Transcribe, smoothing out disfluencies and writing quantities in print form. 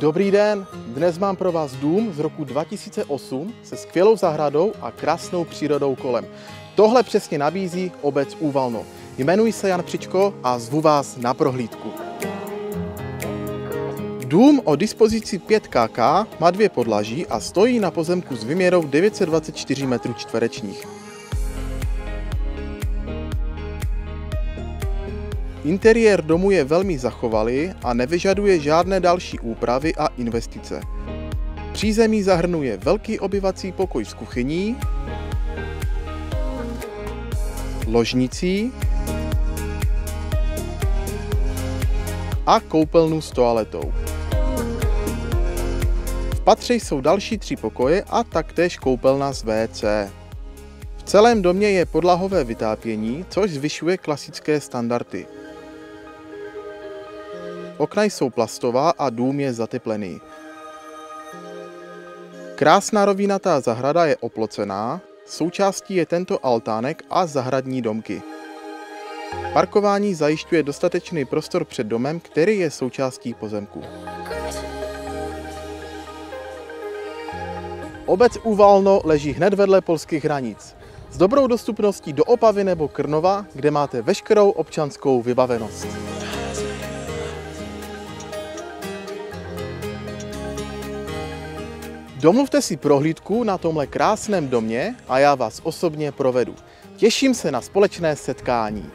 Dobrý den, dnes mám pro vás dům z roku 2008 se skvělou zahradou a krásnou přírodou kolem. Tohle přesně nabízí obec Úvalno. Jmenuji se Jan Přičko a zvu vás na prohlídku. Dům o dispozici 5 kk má 2 podlaží a stojí na pozemku s vyměrou 924 m². Interiér domu je velmi zachovalý a nevyžaduje žádné další úpravy a investice. Přízemí zahrnuje velký obyvací pokoj s kuchyní, ložnicí a koupelnu s toaletou. V patře jsou další 3 pokoje a taktéž koupelna s WC. V celém domě je podlahové vytápění, což zvyšuje klasické standardy. Okna jsou plastová a dům je zateplený. Krásná rovinatá zahrada je oplocená, součástí je tento altánek a zahradní domky. Parkování zajišťuje dostatečný prostor před domem, který je součástí pozemku. Obec Úvalno leží hned vedle polských hranic. S dobrou dostupností do Opavy nebo Krnova, kde máte veškerou občanskou vybavenost. Domluvte si prohlídku na tomhle krásném domě a já vás osobně provedu. Těším se na společné setkání.